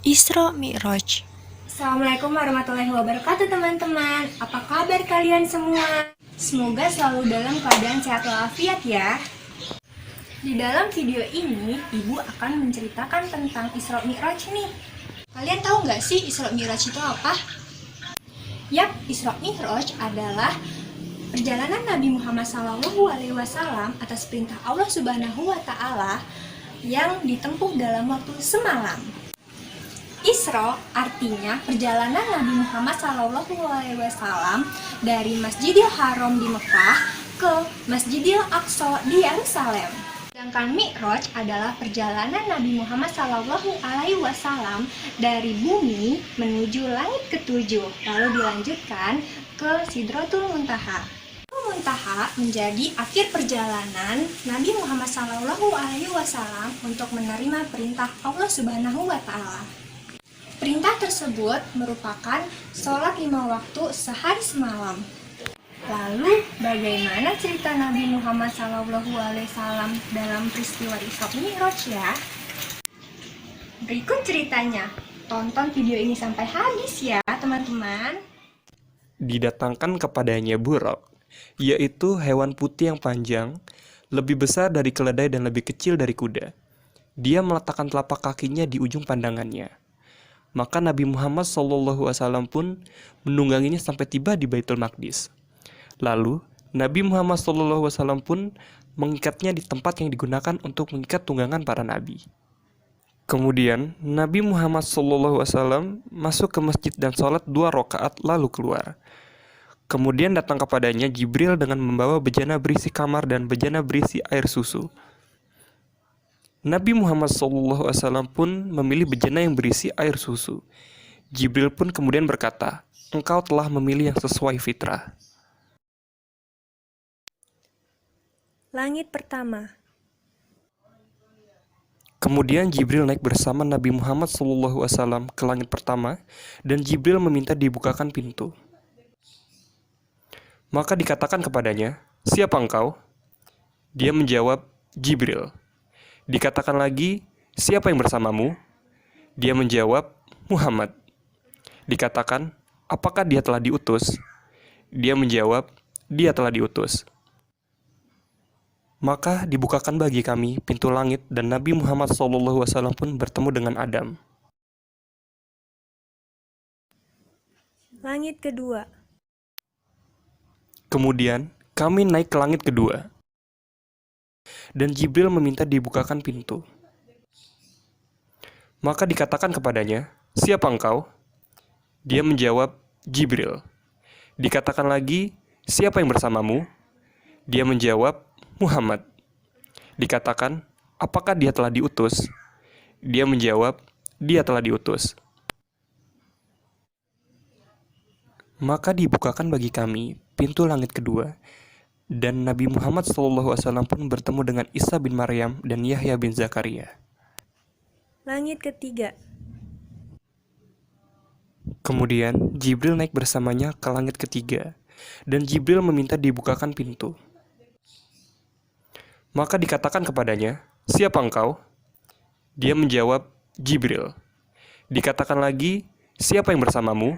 Isra Mi'raj. Assalamualaikum warahmatullahi wabarakatuh teman-teman. Apa kabar kalian semua? Semoga selalu dalam keadaan sehat walafiat ya. Di dalam video ini, Ibu akan menceritakan tentang Isra Mi'raj nih. Kalian tahu nggak sih Isra Mi'raj itu apa? Yap, Isra Mi'raj adalah perjalanan Nabi Muhammad SAW atas perintah Allah Subhanahu wa Ta'ala yang ditempuh dalam waktu semalam. Isra artinya perjalanan Nabi Muhammad SAW dari Masjidil Haram di Mekah ke Masjidil Aqsa di Yerusalem. Sedangkan Mi'raj adalah perjalanan Nabi Muhammad SAW dari bumi menuju langit ketujuh, lalu dilanjutkan ke Sidratul Muntaha. Muntaha menjadi akhir perjalanan Nabi Muhammad SAW untuk menerima perintah Allah Subhanahu wa Ta'ala. Perintah tersebut merupakan sholat 5 waktu sehari semalam. Lalu, bagaimana cerita Nabi Muhammad SAW dalam peristiwa Isra Mi'raj ya? Berikut ceritanya. Tonton video ini sampai habis ya, teman-teman. Didatangkan kepadanya Buraq, yaitu hewan putih yang panjang, lebih besar dari keledai dan lebih kecil dari kuda. Dia meletakkan telapak kakinya di ujung pandangannya. Maka Nabi Muhammad SAW pun menungganginya sampai tiba di Baitul Maqdis. Lalu, Nabi Muhammad SAW pun mengikatnya di tempat yang digunakan untuk mengikat tunggangan para nabi. Kemudian, Nabi Muhammad SAW masuk ke masjid dan sholat 2 rakaat lalu keluar. Kemudian datang kepadanya Jibril dengan membawa bejana berisi kamar dan bejana berisi air susu. Nabi Muhammad SAW pun memilih bejana yang berisi air susu. Jibril pun kemudian berkata, "Engkau telah memilih yang sesuai fitrah." Langit pertama. Kemudian Jibril naik bersama Nabi Muhammad SAW ke langit pertama, dan Jibril meminta dibukakan pintu. Maka dikatakan kepadanya, "Siapa engkau?" Dia menjawab, "Jibril." Dikatakan lagi, "Siapa yang bersamamu?" Dia menjawab, "Muhammad." Dikatakan, "Apakah dia telah diutus?" Dia menjawab, "Dia telah diutus." Maka dibukakan bagi kami pintu langit dan Nabi Muhammad SAW pun bertemu dengan Adam. Langit kedua. Kemudian kami naik ke langit kedua. Dan Jibril meminta dibukakan pintu. Maka dikatakan kepadanya, "Siapa engkau?" Dia menjawab, "Jibril." Dikatakan lagi, "Siapa yang bersamamu?" Dia menjawab, "Muhammad." Dikatakan, "Apakah dia telah diutus?" Dia menjawab, "Dia telah diutus." Maka dibukakan bagi kami pintu langit kedua, dan Nabi Muhammad SAW pun bertemu dengan Isa bin Maryam dan Yahya bin Zakaria. Langit ketiga. Kemudian Jibril naik bersamanya ke langit ketiga, dan Jibril meminta dibukakan pintu. Maka dikatakan kepadanya, "Siapa engkau?" Dia menjawab, "Jibril." Dikatakan lagi, "Siapa yang bersamamu?"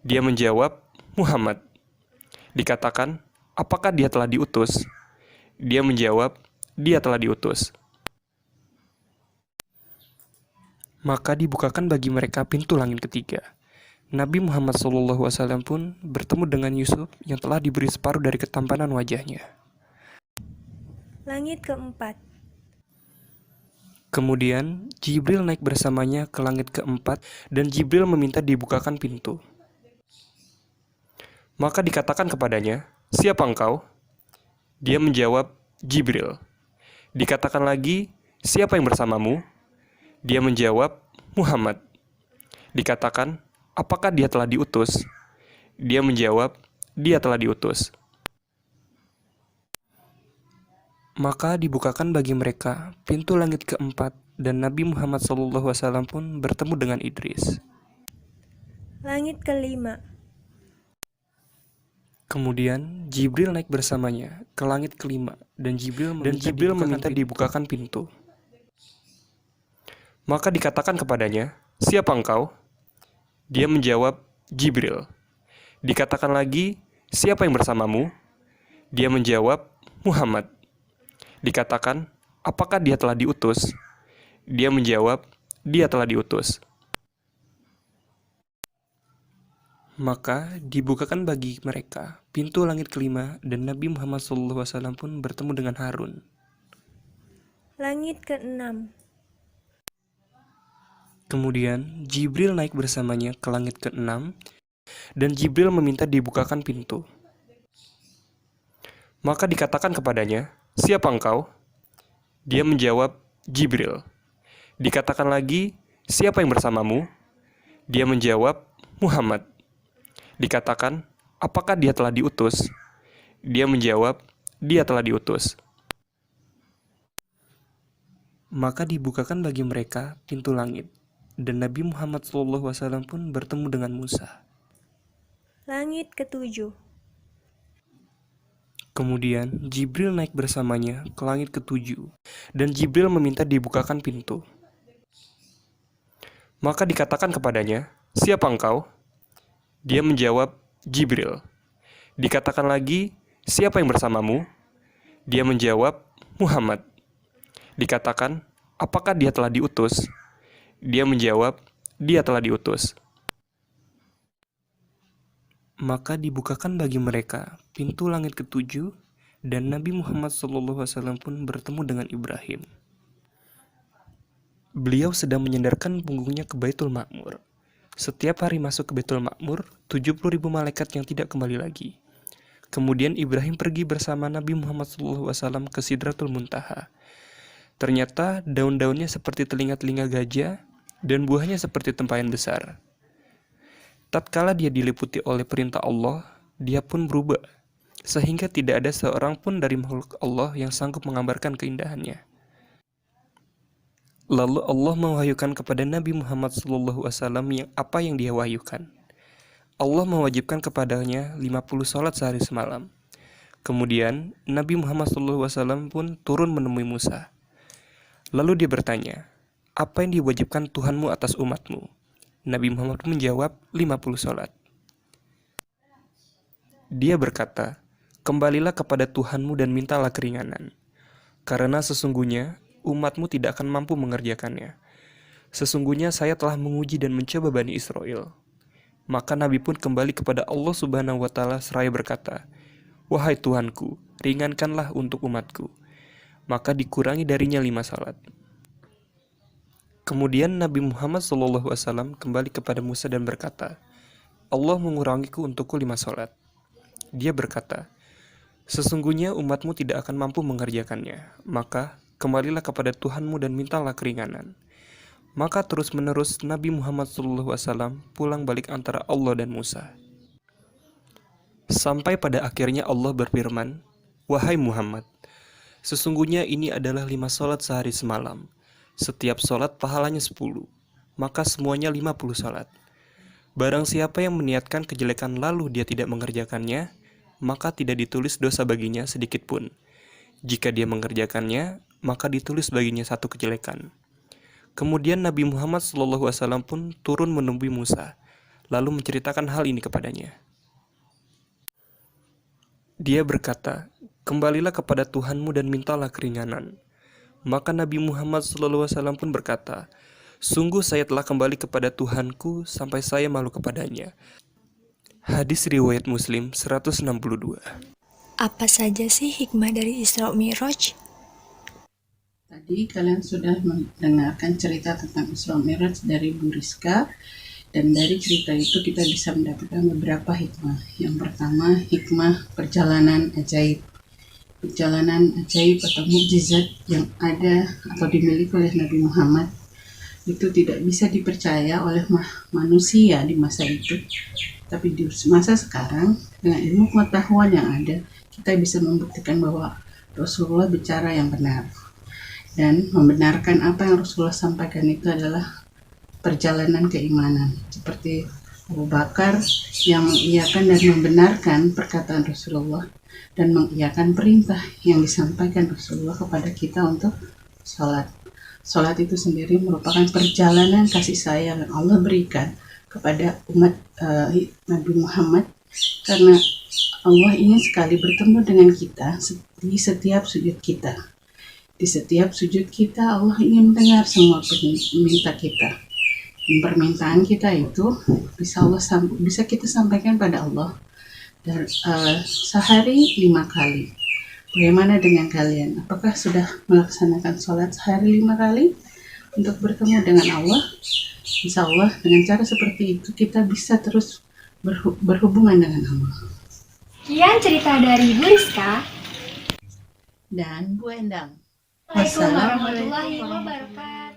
Dia menjawab, "Muhammad." Dikatakan, "Apakah dia telah diutus?" Dia menjawab, "Dia telah diutus." Maka dibukakan bagi mereka pintu langit ketiga. Nabi Muhammad SAW pun bertemu dengan Yusuf yang telah diberi separuh dari ketampanan wajahnya. Langit keempat. Kemudian Jibril naik bersamanya ke langit keempat, dan Jibril meminta dibukakan pintu. Maka dikatakan kepadanya, "Siapa engkau?" Dia menjawab, "Jibril." Dikatakan lagi, "Siapa yang bersamamu?" Dia menjawab, "Muhammad." Dikatakan, "Apakah dia telah diutus?" Dia menjawab, "Dia telah diutus." Maka dibukakan bagi mereka pintu langit keempat, dan Nabi Muhammad SAW pun bertemu dengan Idris. Langit kelima. Kemudian Jibril naik bersamanya ke langit kelima, dan Jibril meminta dibukakan pintu. Maka dikatakan kepadanya, "Siapa engkau?" Dia menjawab, "Jibril." Dikatakan lagi, "Siapa yang bersamamu?" Dia menjawab, "Muhammad." Dikatakan, "Apakah dia telah diutus?" Dia menjawab, "Dia telah diutus." Maka dibukakan bagi mereka pintu langit kelima dan Nabi Muhammad SAW pun bertemu dengan Harun. Langit keenam. Kemudian Jibril naik bersamanya ke langit keenam dan Jibril meminta dibukakan pintu. Maka dikatakan kepadanya, "Siapa engkau?" Dia menjawab, "Jibril." Dikatakan lagi, "Siapa yang bersamamu?" Dia menjawab, "Muhammad." Dikatakan, "Apakah dia telah diutus?" Dia menjawab, "Dia telah diutus." Maka dibukakan bagi mereka pintu langit, dan Nabi Muhammad SAW pun bertemu dengan Musa. Langit ketujuh. Kemudian Jibril naik bersamanya ke langit ketujuh, dan Jibril meminta dibukakan pintu. Maka dikatakan kepadanya, "Siapa engkau?" Dia menjawab, "Jibril." Dikatakan lagi, "Siapa yang bersamamu?" Dia menjawab, "Muhammad." Dikatakan, "Apakah dia telah diutus?" Dia menjawab, "Dia telah diutus." Maka dibukakan bagi mereka pintu langit ketujuh, dan Nabi Muhammad SAW pun bertemu dengan Ibrahim. Beliau sedang menyandarkan punggungnya ke Baitul Ma'mur. Setiap hari masuk ke Baitul Ma'mur, 70.000 malaikat yang tidak kembali lagi. Kemudian Ibrahim pergi bersama Nabi Muhammad SAW ke Sidratul Muntaha. Ternyata daun-daunnya seperti telinga-telinga gajah dan buahnya seperti tempayan besar. Tatkala dia diliputi oleh perintah Allah, dia pun berubah, sehingga tidak ada seorang pun dari makhluk Allah yang sanggup menggambarkan keindahannya. Lalu Allah mewahyukan kepada Nabi Muhammad SAW apa yang dia wahyukan. Allah mewajibkan kepadanya 50 sholat sehari semalam. Kemudian Nabi Muhammad SAW pun turun menemui Musa. Lalu dia bertanya, "Apa yang diwajibkan Tuhanmu atas umatmu?" Nabi Muhammad menjawab, 50 sholat. Dia berkata, "Kembalilah kepada Tuhanmu dan mintalah keringanan. Karena sesungguhnya umatmu tidak akan mampu mengerjakannya. Sesungguhnya saya telah menguji dan mencoba Bani Israel." Maka Nabi pun kembali kepada Allah Subhanahu wa Ta'ala seraya berkata, "Wahai Tuhanku, ringankanlah untuk umatku." Maka dikurangi darinya 5 salat. Kemudian Nabi Muhammad SAW kembali kepada Musa dan berkata, "Allah mengurangiku untukku 5 salat." Dia berkata, "Sesungguhnya umatmu tidak akan mampu mengerjakannya. Maka kembalilah kepada Tuhanmu dan mintalah keringanan." Maka terus-menerus Nabi Muhammad SAW pulang balik antara Allah dan Musa. Sampai pada akhirnya Allah berfirman, "Wahai Muhammad, sesungguhnya ini adalah 5 sholat sehari semalam. Setiap sholat pahalanya 10, maka semuanya 50 sholat. Barang siapa yang meniatkan kejelekan lalu dia tidak mengerjakannya, maka tidak ditulis dosa baginya sedikit pun. Jika dia mengerjakannya, maka ditulis baginya 1 kejelekan." Kemudian Nabi Muhammad SAW pun turun menemui Musa, lalu menceritakan hal ini kepadanya. Dia berkata, "Kembalilah kepada Tuhanmu dan mintalah keringanan." Maka Nabi Muhammad SAW pun berkata, "Sungguh saya telah kembali kepada Tuhanku sampai saya malu kepadanya." Hadis riwayat Muslim 162. Apa saja sih hikmah dari Isra Mi'raj? Tadi kalian sudah mendengarkan cerita tentang Isra Mi'raj dari Bu Rizka, dan dari cerita itu kita bisa mendapatkan beberapa hikmah. Yang pertama, hikmah perjalanan ajaib. Perjalanan ajaib atau mukjizat yang ada atau dimiliki oleh Nabi Muhammad itu tidak bisa dipercaya oleh manusia di masa itu. Tapi di masa sekarang, dengan ilmu pengetahuan yang ada, kita bisa membuktikan bahwa Rasulullah bicara yang benar. Dan membenarkan apa yang Rasulullah sampaikan itu adalah perjalanan keimanan. Seperti Abu Bakar yang mengiyakan dan membenarkan perkataan Rasulullah dan mengiyakan perintah yang disampaikan Rasulullah kepada kita untuk sholat. Sholat itu sendiri merupakan perjalanan kasih sayang yang Allah berikan kepada umat Nabi Muhammad, karena Allah ingin sekali bertemu dengan kita di setiap sujud kita. Di setiap sujud kita Allah ingin mendengar semua permintaan kita. Dan permintaan kita itu bisa kita sampaikan pada Allah dan sehari 5 kali. Bagaimana dengan kalian? Apakah sudah melaksanakan sholat sehari 5 kali untuk bertemu dengan Allah? Insya Allah dengan cara seperti itu kita bisa terus berhubungan dengan Allah. Sekian cerita dari Bu Rizka. Dan Bu Endang. Assalamualaikum warahmatullahi wabarakatuh.